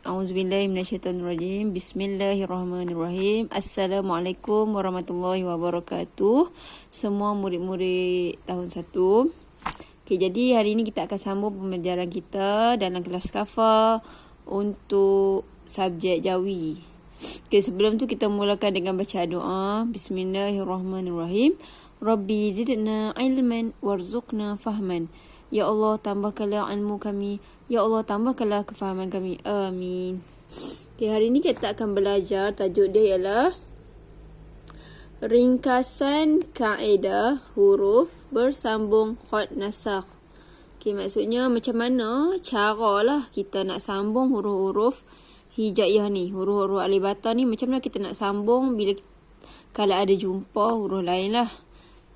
Auzubillahi minasyaitonirrajim. Bismillahirrahmanirrahim. Assalamualaikum warahmatullahi wabarakatuh. Semua murid-murid tahun 1. Jadi hari ini kita akan sambung pembelajaran kita dalam kelas Kafa untuk subjek Jawi. Sebelum tu kita mulakan dengan baca doa. Bismillahirrahmanirrahim. Rabbi zidna ilman warzuqna fahman. Ya Allah, tambahkanlah ilmu kami. Ya Allah, tambahkanlah kefahaman kami. Amin. Hari ini kita akan belajar, tajuk dia ialah ringkasan kaedah huruf bersambung khat nasakh. Maksudnya macam mana caralah kita nak sambung huruf-huruf hijaiyah ni. Huruf-huruf alif bata ni macam mana kita nak sambung kalau ada jumpa huruf lain lah.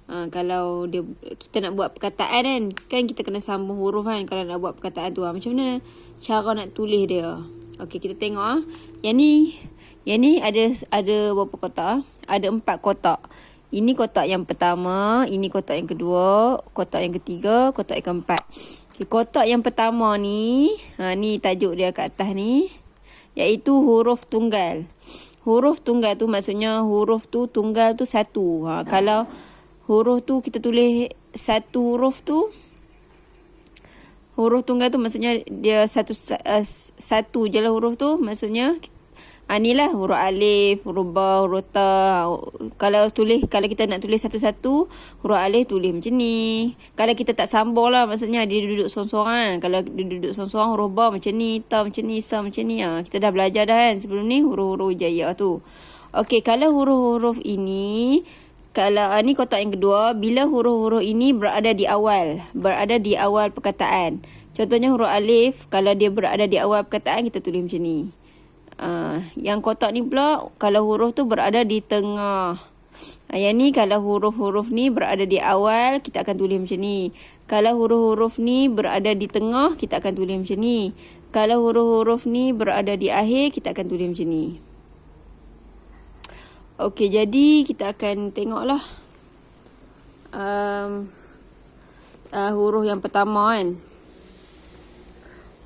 Kalau kita nak buat perkataan kan kita kena sambung huruf kan kalau nak buat perkataan tu. Macam mana cara nak tulis dia? Okey, kita tengok Yang ni ada berapa kotak? Ada 4 kotak. Ini kotak yang pertama, ini kotak yang kedua, kotak yang ketiga, kotak yang keempat. Kotak yang pertama ni, ni tajuk dia kat atas ni, iaitu huruf tunggal. Huruf tunggal tu maksudnya huruf tu tunggal tu satu. Kalau huruf tu kita tulis satu huruf tu, huruf tunggal tu maksudnya dia satu je lah huruf tu. Maksudnya inilah huruf alif, huruf ba, huruf ta. Kalau kita nak tulis satu-satu huruf alif tulis macam ni. Kalau kita tak sambung lah, maksudnya dia duduk sorang-sorang. Kalau dia duduk sorang-sorang huruf ba macam ni, ta macam ni, sa macam ni. Kita dah belajar dah kan sebelum ni huruf-huruf hijaiyah tu. Okey, kalau huruf-huruf ini, kalau ni kotak yang kedua, bila huruf-huruf ini berada di awal perkataan. Contohnya huruf alif, kalau dia berada di awal perkataan, kita tulis macam ni. Yang kotak ni pula, kalau huruf tu berada di tengah. Yang ni kalau huruf-huruf ni berada di awal, kita akan tulis macam ni. Kalau huruf-huruf ni berada di tengah, kita akan tulis macam ni. Kalau huruf-huruf ni berada di akhir, kita akan tulis macam ni. Okey, jadi kita akan tengoklah huruf yang pertama kan.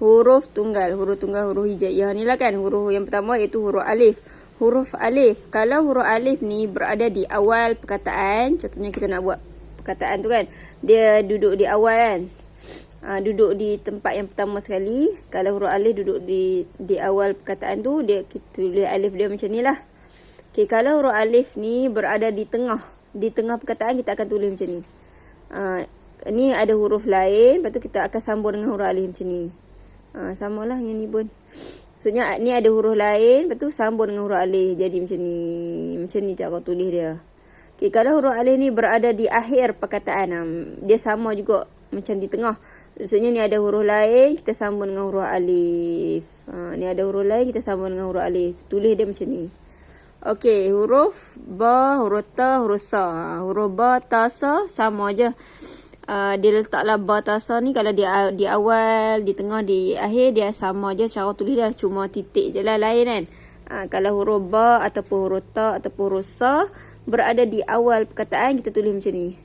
Huruf tunggal, huruf hijaiyah ni lah kan. Huruf yang pertama iaitu huruf alif. Huruf alif, kalau huruf alif ni berada di awal perkataan, contohnya kita nak buat perkataan tu kan, dia duduk di awal kan. Duduk di tempat yang pertama sekali. Kalau huruf alif duduk di awal perkataan tu, kita tulis alif dia macam ni lah. Okay, kalau huruf alif ni berada di tengah perkataan, kita akan tulis macam ni. Ni ada huruf lain, lepas tu kita akan sambung dengan huruf alif macam ni. Sama lah yang ni pun. Maksudnya ni ada huruf lain, lepas tu sambung dengan huruf alif. Jadi macam ni. Macam ni cara tulis dia. Okay, kalau huruf alif ni berada di akhir perkataan, dia sama juga macam di tengah. Maksudnya ni ada huruf lain, kita sambung dengan huruf alif. Ni ada huruf lain, kita sambung dengan huruf alif. Tulis dia macam ni. Okey, huruf ba, huruf ta, huruf sa. Huruf ba, ta, sa sama aja. Dia letaklah ba, ta, sa ni kalau dia di awal, di tengah, di akhir, dia sama aja cara tulis dia. Cuma titik je lah lain kan. Kalau huruf ba ataupun huruf ta ataupun huruf sa berada di awal perkataan, kita tulis macam ni.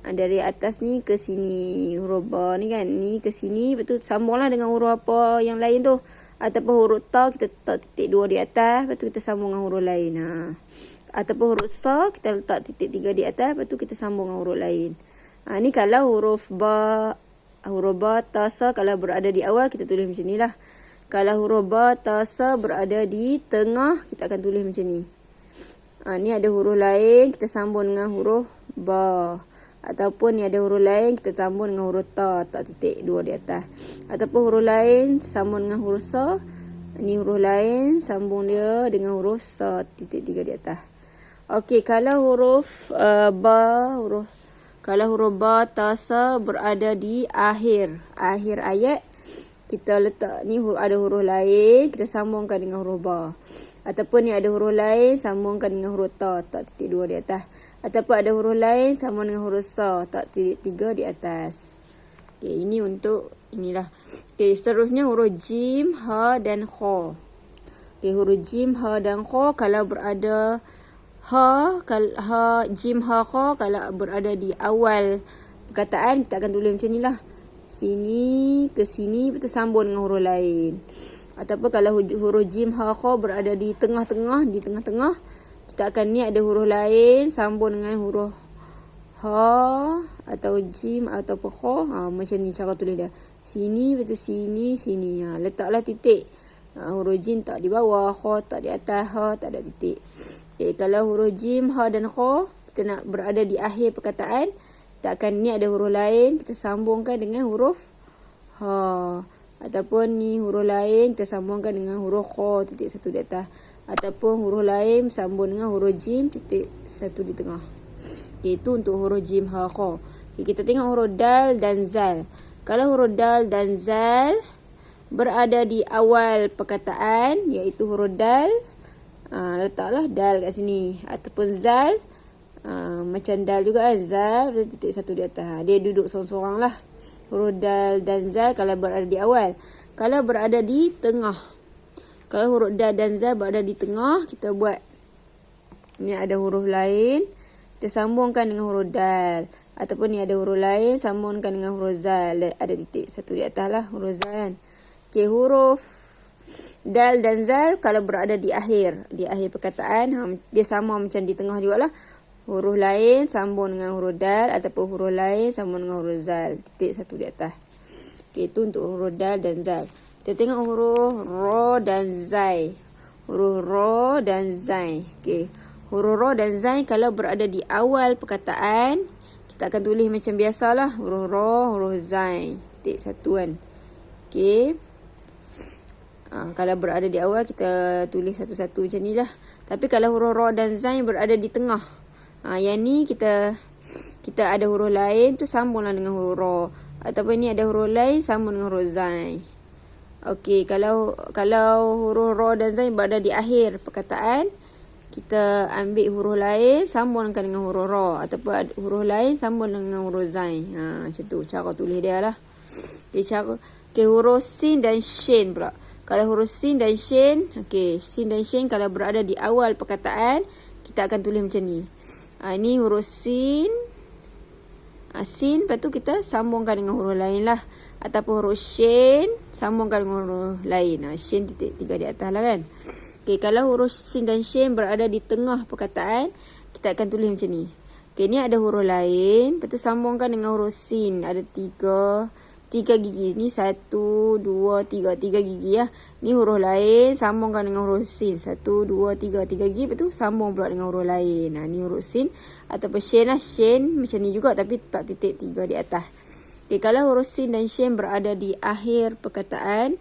Dari atas ni ke sini. Huruf ba ni kan, ni ke sini. Lepas tu sambunglah dengan huruf apa yang lain tu. Ataupun huruf ta, kita letak titik 2 di atas, lepas tu kita sambung dengan huruf lain. Ataupun huruf sa, kita letak titik 3 di atas, lepas tu kita sambung dengan huruf lain. Ni kalau huruf ba, ta, sa, kalau berada di awal, kita tulis macam ni lah. Kalau huruf ba, ta, sa berada di tengah, kita akan tulis macam ni. Ni ada huruf lain, kita sambung dengan huruf ba. Ataupun ni ada huruf lain, kita sambung dengan huruf ta, tak titik 2 di atas. Ataupun huruf lain, sambung dengan huruf sa. Ni huruf lain, sambung dia dengan huruf sa, titik 3 di atas. Okey, kalau huruf kalau huruf ba, ta, sa berada di akhir ayat, kita letak ni ada huruf lain, kita sambungkan dengan huruf ba. Ataupun ni ada huruf lain, sambungkan dengan huruf ta, tak titik 2 di atas. Ataupun ada huruf lain sama dengan huruf sa, tak titik 3 di atas. Okey, ini untuk inilah. Okey, seterusnya huruf jim, ha dan kha. Okey, huruf jim, ha dan kha kalau berada jim, ha, kha kalau berada di awal perkataan, kita akan tulis macam ni lah. Sini ke sini, lepas tu sambung dengan huruf lain. Ataupun kalau huruf jim, ha, kha berada di tengah-tengah, kita akan ni ada huruf lain sambung dengan huruf ha atau jim atau kha. Macam ni cara tulis dia. Sini, betul sini, sini. Letaklah titik. Huruf jim tak di bawah, kha tak di atas, ha tak ada titik. Kalau huruf jim, ha dan kha kita nak berada di akhir perkataan, kita akan ni ada huruf lain, kita sambungkan dengan huruf ha. Ataupun ni huruf lain kita sambungkan dengan huruf kha titik satu di atas. Ataupun huruf lain sambung dengan huruf jim titik satu di tengah. Itu untuk huruf jim, ha, kha. Kita tengok huruf dal dan zal. Kalau huruf dal dan zal berada di awal perkataan, iaitu huruf dal, letaklah dal kat sini. Ataupun zal, macam dal juga kan, zal titik satu di atas. Dia duduk sorang-sorang lah. Huruf dal dan zal kalau berada di awal. Kalau berada di tengah, kalau huruf dal dan zal berada di tengah, kita buat ni ada huruf lain, kita sambungkan dengan huruf dal. Ataupun ni ada huruf lain, sambungkan dengan huruf zal. Ada titik satu di atas lah huruf zal kan. Huruf dal dan zal kalau berada di akhir perkataan, dia sama macam di tengah jugalah. Huruf lain sambung dengan huruf dal ataupun huruf lain sambung dengan huruf zal. Titik satu di atas. Itu untuk huruf dal dan zal. Kita tengok huruf ra dan zai. Huruf ra dan zai. Huruf ra dan zai kalau berada di awal perkataan, kita akan tulis macam biasalah. Huruf ra, huruf zai. Titik satu kan. Kalau berada di awal, kita tulis satu-satu macam ni lah. Tapi kalau huruf ra dan zai berada di tengah, yang ni kita ada huruf lain tu sambunglah dengan huruf ra. Ataupun ni ada huruf lain sambung dengan huruf zai. Kalau huruf ra dan zai berada di akhir perkataan, kita ambil huruf lain sambungkan dengan huruf ra. Ataupun huruf lain sambung dengan huruf zai. Macam tu cara tulis dia lah. Huruf sin dan shin pula. Kalau huruf sin dan shin, sin dan shin kalau berada di awal perkataan, kita akan tulis macam ni. Ni huruf sin. Sin, lepas tu kita sambungkan dengan huruf lain lah. Ataupun huruf shin, sambungkan dengan huruf lain. Shin titik 3 di atas lah kan. Kalau huruf sin dan shin berada di tengah perkataan, kita akan tulis macam ni. Ni ada huruf lain, lepas tu sambungkan dengan huruf sin. Ada 3 gigi. Ni 1, 2, 3 gigi lah. Ni huruf lain, sambungkan dengan huruf sin. 1, 2, 3 gigi. Lepas tu sambung pula dengan huruf lain. Ni huruf sin. Ataupun shin lah. Shin macam ni juga tapi tak titik 3 di atas. Kalau huruf sin dan shin berada di akhir perkataan,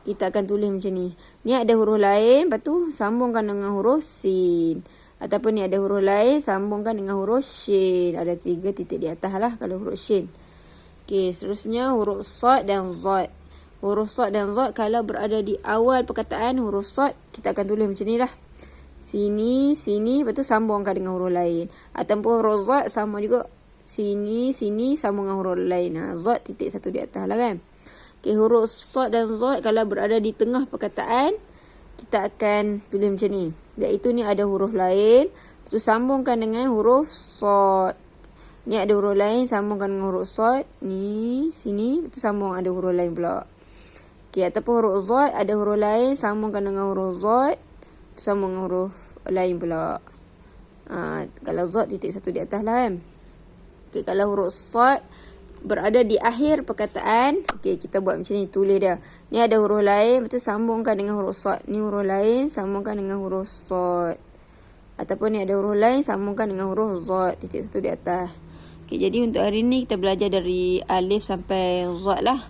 kita akan tulis macam ni. Ni ada huruf lain, lepas tu sambungkan dengan huruf sin. Ataupun ni ada huruf lain, sambungkan dengan huruf shin. Ada 3 titik di atas lah kalau huruf shin. Seterusnya huruf sad dan zat. Huruf sad dan zat kalau berada di awal perkataan, huruf sad kita akan tulis macam ni lah. Sini, lepas tu sambungkan dengan huruf lain. Ataupun huruf zat sama juga. Sini, sambung dengan huruf lain. Zat titik satu di atas lah kan. Huruf sad dan zat kalau berada di tengah perkataan, kita akan tulis macam ni. Iaitu ni ada huruf lain, lepas tu sambungkan dengan huruf sad. Ni ada huruf lain, sambungkan dengan huruf sad. Ni, sini, lepas tu sambung ada huruf lain pula. Ataupun huruf zat, ada huruf lain, sambungkan dengan huruf zat. Sambung dengan huruf lain pula. Kalau zat titik satu di atas lah kan. Kalau huruf sad berada di akhir perkataan, kita buat macam ni, tulis dia. Ni ada huruf lain, lepas tu sambungkan dengan huruf sad. Ni huruf lain, sambungkan dengan huruf sad. Ataupun ni ada huruf lain, sambungkan dengan huruf zat titik satu di atas. Jadi untuk hari ni kita belajar dari alif sampai zat lah.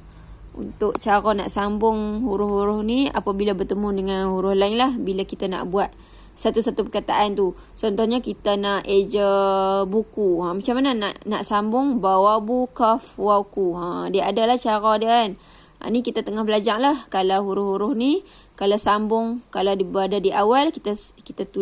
Untuk cara nak sambung huruf-huruf ni apabila bertemu dengan huruf lain lah. Bila kita nak buat satu-satu perkataan tu. Contohnya kita nak eja buku. Macam mana nak sambung bawabu kaf wawku. Dia adalah cara dia kan. Ni kita tengah belajar lah. Kalau huruf-huruf ni, kalau sambung, kalau berada di awal, kita tulis.